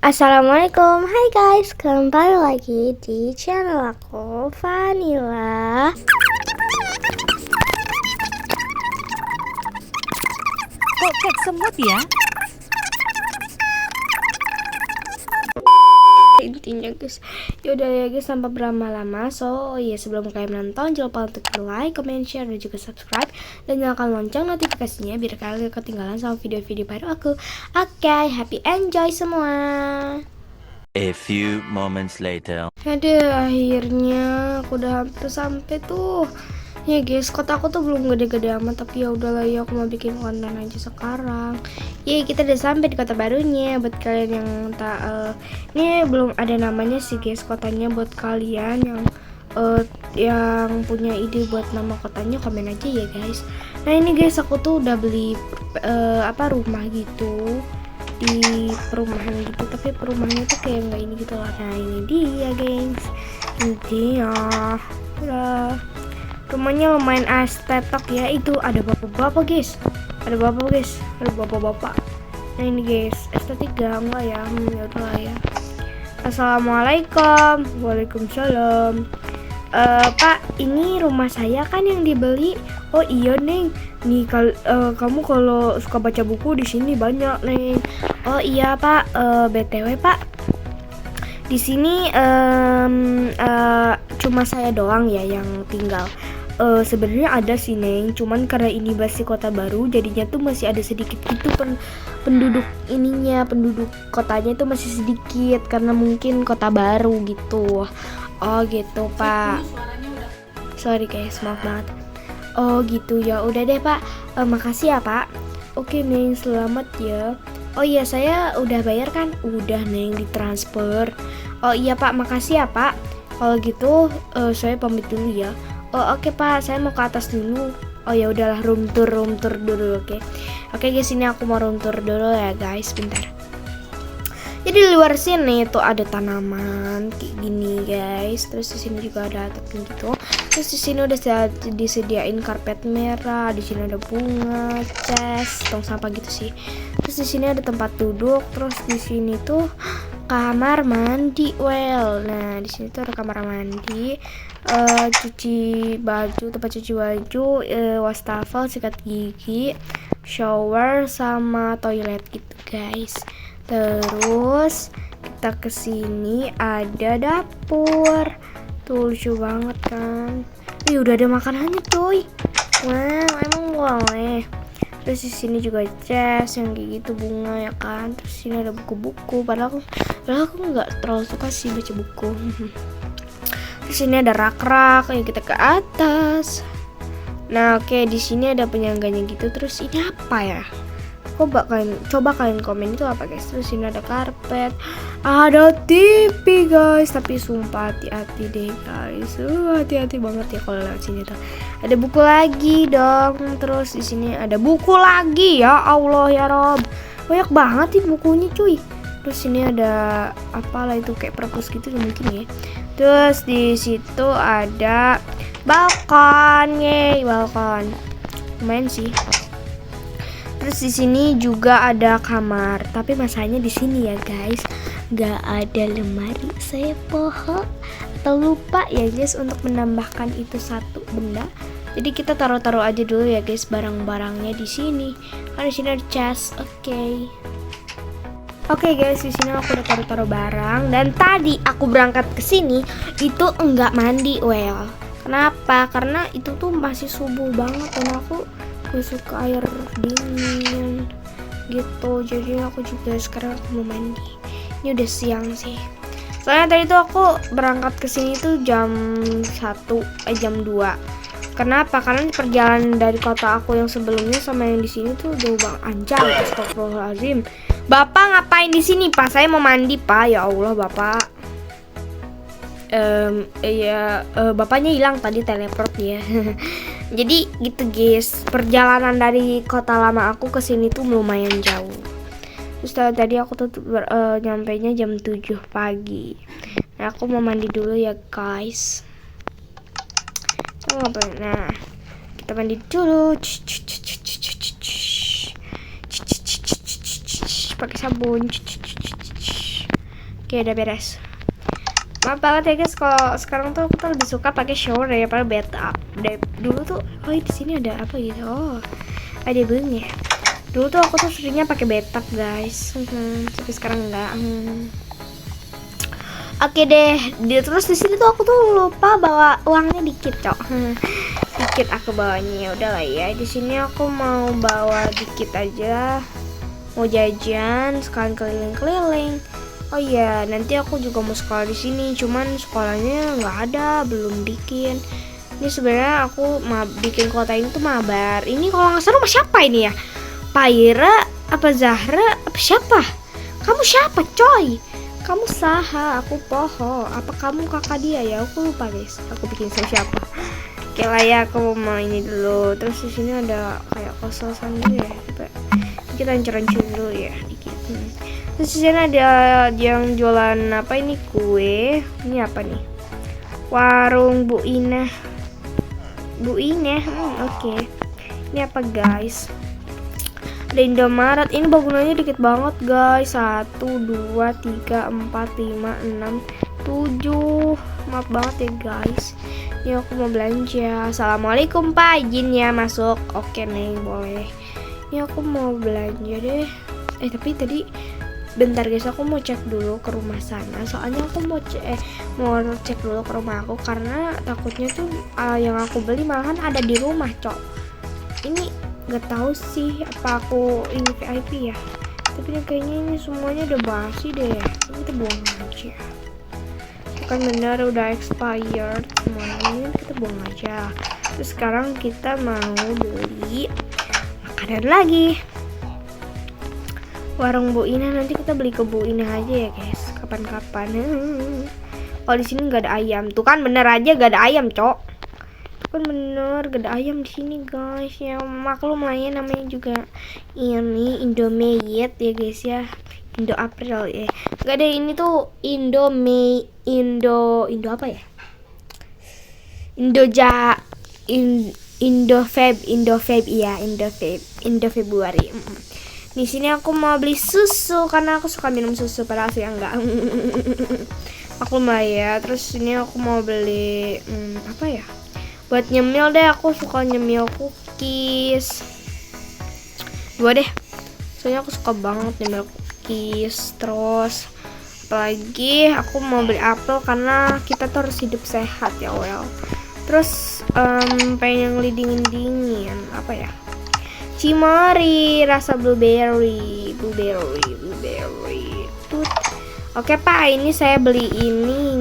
Assalamualaikum, hai guys, kembali lagi di channel aku, Vanilla. Kok kayak semut ya? Intinya guys, yaudah ya guys, tanpa berlama-lama. So ya, sebelum kalian nonton, jangan lupa untuk like, comment, share, dan juga subscribe, dan nyalakan lonceng notifikasinya biar kalian gak ketinggalan sama video-video baru aku. Oke, happy enjoy semua. A few moments later. Aduh, akhirnya aku udah hampir sampai tuh. Ya guys, kota aku tuh belum gede-gede amat, tapi ya udahlah ya, aku mau bikin konten aja sekarang. Ya, kita udah sampai di kota barunya. Buat kalian yang tak ini belum ada namanya sih guys kotanya. Buat kalian yang punya ide buat nama kotanya, komen aja ya guys. Nah ini guys, aku tuh udah beli rumah gitu di perumahan gitu, tapi perumahannya tuh kayak nggak ini gitu lah. Nah ini dia guys, ini dia. Udah, rumahnya lumayan estetik ya. Itu ada bapak-bapak guys, ada bapak-bapak. Nah ini guys, estetik gak enggak ya? Ya udahlah ya. Assalamualaikum. Waalaikumsalam. Pak, ini rumah saya kan yang dibeli. Oh iya Neng, nih kamu kalau suka baca buku di sini banyak Neng. Oh iya Pak, BTW Pak, di sini cuma saya doang ya yang tinggal. Sebenarnya ada sih Neng, cuman karena ini masih kota baru, jadinya tuh masih ada sedikit gitu penduduk kotanya itu masih sedikit karena mungkin kota baru gitu. Oh gitu Pak. Sorry guys, maaf banget. Oh gitu ya, udah deh Pak. Makasih ya Pak. Oke Neng, selamat ya. Oh iya, saya udah bayar kan? Udah Neng, ditransfer. Oh iya Pak, makasih ya Pak. Kalau gitu saya pamit dulu ya. Oh oke Pak, saya mau ke atas dulu. Oh ya udahlah, room tour dulu, oke. Oke guys, ini aku mau room tour dulu ya guys, bentar. Jadi di luar sini tuh ada tanaman kayak gini guys. Terus di sini juga ada atapnya gitu. Terus di sini udah disediain karpet merah. Di sini ada bunga, chest, tong sampah gitu sih. Terus di sini ada tempat duduk. Terus di sini tuh kamar mandi. Nah di sini tuh ada kamar mandi, cuci baju, tempat cuci baju, wastafel, sikat gigi, shower, sama toilet gitu guys. Terus kita kesini ada dapur. Tuh lucu banget kan. Ih, udah ada makanannya cuy. Wah, emang boleh. Terus di sini juga chest yang kayak gitu, bunga ya kan. Terus sini ada buku-buku. Padahal aku nggak terlalu suka sih baca buku. Di sini ada rak-rak yang kita ke atas. Nah oke, di sini ada penyangganya gitu. Terus ini apa ya? Coba kalian komen itu apa guys. Terus ini ada karpet, ada TV guys, tapi sumpah hati-hati deh guys, hati-hati banget ya kalau lewat sini tuh. Ada buku lagi dong. Terus di sini ada buku lagi, ya Allah ya Rob, banyak banget nih bukunya cuy. Terus ini ada apalah itu, kayak perpus gitu mungkin ya. Terus di situ ada balkon, balkon lumayan sih. Terus di sini juga ada kamar, tapi masalahnya di sini ya guys, nggak ada lemari. Saya pohon atau lupa ya guys untuk menambahkan itu satu benda. Jadi kita taruh aja dulu ya guys barang-barangnya di sini. Kan di sini ada chest. Oke guys, di sini aku udah taruh barang, dan tadi aku berangkat ke sini itu enggak mandi. Kenapa? Karena itu tuh masih subuh banget dan aku gak suka air dingin gitu. Jadi aku juga sekarang aku mau mandi. Ini udah siang sih. Soalnya tadi tuh aku berangkat ke sini tuh jam 2. Kenapa? Karena perjalanan dari kota aku yang sebelumnya sama yang di sini tuh jauh banget. Anjay, astagfirullahaladzim. Bapak ngapain di sini, Pak? Saya mau mandi, Pak. Ya Allah, Bapak. Bapaknya hilang tadi, teleport ya. Jadi gitu guys, perjalanan dari kota lama aku ke sini tuh lumayan jauh. Terus tadi aku tuh nyampainya jam 7 pagi. Nah, aku mau mandi dulu ya guys. Nah, Kita mandi dulu. Pakai sabun. Oke, udah beres. Maaf banget ya guys, kalau sekarang tuh aku tuh lebih suka pakai shower daripada bathtub. Dulu tuh, oh di sini ada apa gitu? Oh, ada bunga. Dulu tuh aku tuh seringnya pakai bathtub guys, tapi sekarang enggak. Oke deh, terus di sini tuh aku tuh lupa bawa uangnya dikit, cok. Dikit aku bawanya, udah lah ya. Di sini aku mau bawa dikit aja. Mau jajan, sekalian keliling-keliling. Oh iya, nanti aku juga mau sekolah di sini, cuman sekolahnya nggak ada, belum bikin. Ini sebenarnya aku bikin kota ini tuh mabar. Ini kalau nggak salah rumah siapa ini ya? Paira, apa Zahra, apa siapa? Kamu siapa, coy? Kamu Saha, aku Poho. Apa kamu kakak dia ya? Aku lupa guys. Aku bikin siapa? Oke lah ya, aku mau ini dulu. Terus di sini ada kayak kos-kosan gitu ya. Coba kita hancur-hancur dulu ya, dikit. Terus di sini ada yang jualan apa ini, kue. Ini apa nih? Warung Bu Inah. Bu Inah, oke. Ini apa guys? Ada Indomaret. Ini bangunannya dikit banget guys. 1, 2, 3, 4, 5, 6, 7. Maaf banget ya guys. Ini aku mau belanja. Assalamualaikum Pak, izin ya masuk. Oke Neng, boleh. Ini aku mau belanja deh. Tapi tadi bentar guys, aku mau cek dulu ke rumah sana. Soalnya aku mau cek dulu ke rumah aku karena takutnya tuh yang aku beli malahan ada di rumah, cok. Ini nggak tahu sih apa aku ini VIP ya. Tapi kayaknya ini semuanya udah basi deh. Ini kita buang aja. Bukan benar udah expired semuanya, kita buang aja. Terus sekarang kita mau beli makanan lagi. Warung Bu Ina, nanti kita beli ke Bu Ina aja ya guys, kapan-kapan. Oh di sini nggak ada ayam, tuh kan bener aja gak ada ayam, cok. Tuh kan bener gak ada ayam di sini guys. Ya maklum lah ya, namanya juga ini Indomie ya guys ya, Indo April ya. Gak ada ini tuh Indo apa ya? Indo Februari. Di sini aku mau beli susu karena aku suka minum susu, padahal sih enggak. Aku mau ya. Terus ini aku mau beli apa ya? Buat nyemil deh, aku suka nyemil cookies. 2 deh. Soalnya aku suka banget nyemil cookies. Terus apalagi aku mau beli apel karena kita tuh harus hidup sehat ya, well. Terus pengen yang dingin apa ya? Cimori rasa blueberry. Oke Pak, ini saya beli ini.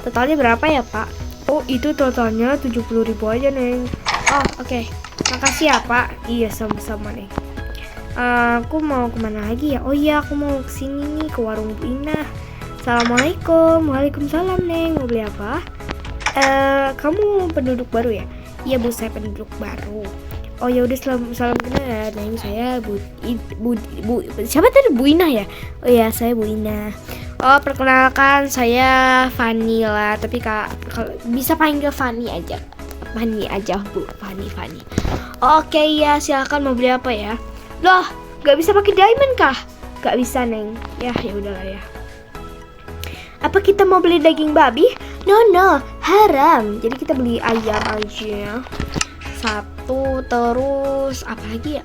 Totalnya berapa ya Pak? Oh itu totalnya 70.000 aja Neng. Oh oke. Makasih ya Pak. Iya sama-sama Neng. Aku mau kemana lagi ya? Oh iya, aku mau kesini nih, ke warung Bu Ina. Assalamualaikum. Waalaikumsalam Neng. Mau beli apa? Kamu penduduk baru ya? Iya Bu, saya penduduk baru. Oh ya udah, salam kenal Neng, saya Bu siapa tadi, Bu Ina ya? Oh ya, saya Bu Ina. Oh perkenalkan, saya Vanilla, tapi kalau bisa panggil Fanny aja Bu, Fanny. Oke ya, silakan mau beli apa ya? Loh, gak bisa pakai diamond kah? Gak bisa Neng. Ya udahlah ya. Apa kita mau beli daging babi? No, haram. Jadi kita beli ayam aja. 1, terus apa lagi ya?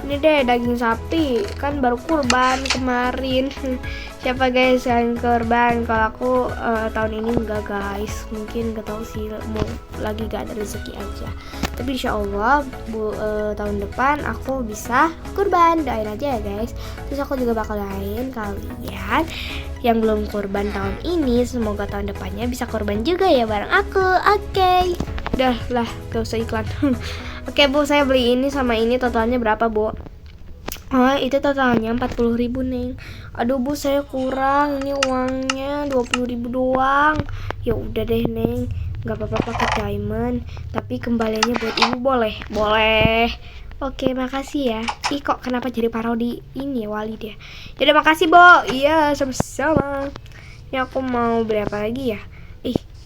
Ini deh daging sapi, kan baru kurban kemarin. Siapa guys yang kurban? Kalau aku tahun ini enggak guys, mungkin gak tahu sih, mau lagi gak ada rezeki aja. Tapi insya Allah tahun depan aku bisa kurban, doain aja ya guys. Terus aku juga bakal doain kalian yang belum kurban tahun ini, semoga tahun depannya bisa kurban juga ya bareng aku. Oke. Udah lah, gak usah iklan. Oke Bu, saya beli ini sama ini, totalnya berapa Bu? Oh itu totalnya 40.000 Neng. Aduh Bu, saya kurang, ini uangnya 20.000 doang. Ya udah deh Neng, gak apa-apa pakai diamond, tapi kembaliannya buat ibu boleh? Boleh. Oke, makasih ya. Ih kok kenapa jadi parodi ini ya, Wali dia. Yaudah makasih Bo. Iya sama-sama. Ini aku mau beli apa lagi ya?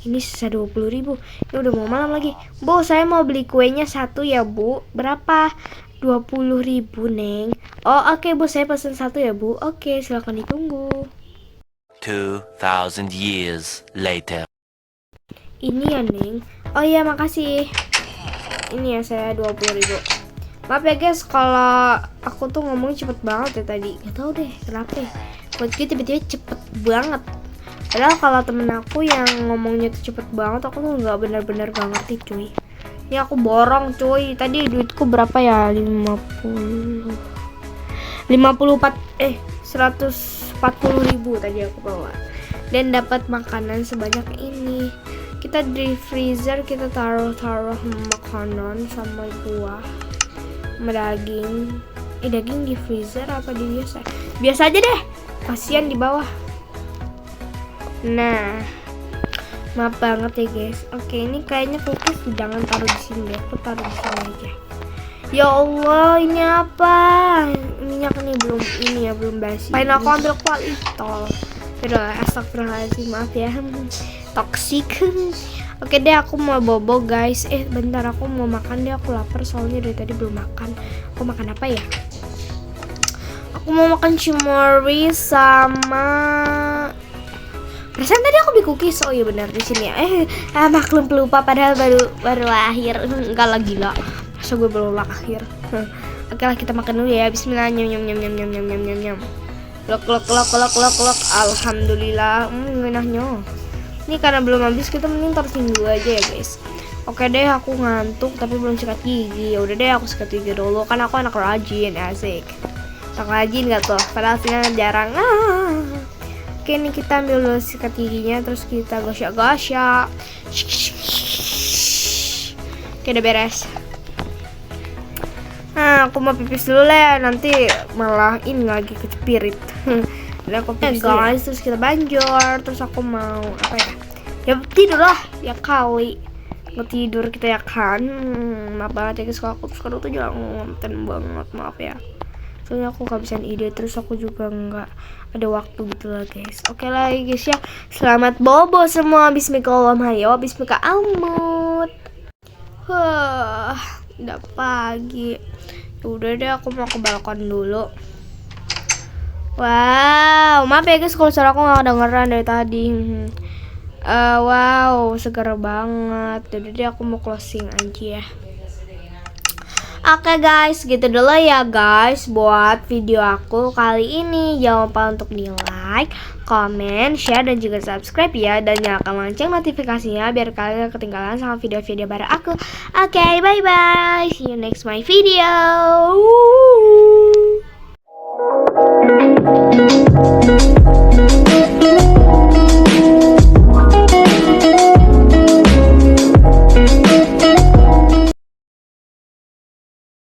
Ini sisa 20.000. Ini udah mau malam lagi. Bu, saya mau beli kuenya satu ya, Bu. Berapa? 20.000, Neng. Oh, oke, Bu. Saya pesan satu ya, Bu. Oke, silakan ditunggu. 2,000 years later. Ini ya, Neng. Oh iya, makasih. Ini ya, saya 20.000. Maaf ya guys, kalau aku tuh ngomong cepet banget ya tadi. Gak tau deh kenapa ya. Buat gue tiba-tiba cepet banget. Padahal kalau temen aku yang ngomongnya tuh cepet banget, aku tuh nggak benar-benar gak ngerti cuy. Ini aku borong cuy. Tadi duitku berapa ya? 140.000 tadi aku bawa. Dan dapat makanan sebanyak ini. Kita di freezer kita taruh makanan sama buah, sama daging. Daging di freezer apa di biasa? Biasa aja deh. Kasian di bawah. Nah, maaf banget ya guys. Oke, ini kayaknya kulkas jangan taruh di sini deh. Aku taruh di sini aja. Ya Allah, ini apa? Minyak nih belum basi. Paling aku ambil kualitas. Udah, astagfirullahaladzim, maaf ya. Toxic. Oke deh, aku mau bobo guys. Bentar, aku mau makan deh. Aku lapar soalnya dari tadi belum makan. Aku makan apa ya? Aku mau makan cimori sama. Perasaan tadi aku beli cookies. Oh iya benar di sini ya. Maklum pelupa padahal baru lahir. Enggak lah gila. Masa gue belum lahir. Oke lah, kita makan dulu ya. Bismillah. Nyam. Lok. Alhamdulillah. Enaknya. Ini karena belum habis, kita mending taruhin dulu aja ya guys. Oke deh, aku ngantuk tapi belum sikat gigi. Ya udah deh, aku sikat gigi dulu. Kan aku anak rajin, asik. Anak rajin gak tuh? Padahal sih jarang. Oke, ini kita ambil dulu sikat giginya, terus kita gosok. Oke, udah beres. Nah, aku mau pipis dulu lah, nanti malah ini lagi kecepirit. Dan aku pipis guys, terus kita banjur. Terus aku mau apa ya? Ya tidur lah, ya kali. Nggak tidur kita ya kan. Maaf banget ya guys, kalau aku sekarang tuh jangan ngonten banget, maaf ya. Soalnya aku kehabisan ide, terus aku juga nggak ada waktu gitu lah guys. Oke lah guys ya, selamat bobo semua. Bismillahirrahmanirrahim. Bismillahirrahmanirrahim. Udah pagi. Udah deh, aku mau ke balkon dulu. Wow, maaf ya guys kalau suara aku nggak kedengeran dari tadi. Wow, segar banget. Udah deh, aku mau closing aja ya. Oke guys, gitu dulu ya guys buat video aku kali ini. Jangan lupa untuk di like, comment, share, dan juga subscribe ya. Dan nyalakan lonceng notifikasinya biar kalian gak ketinggalan sama video-video baru aku. Oke, bye bye. See you next my video.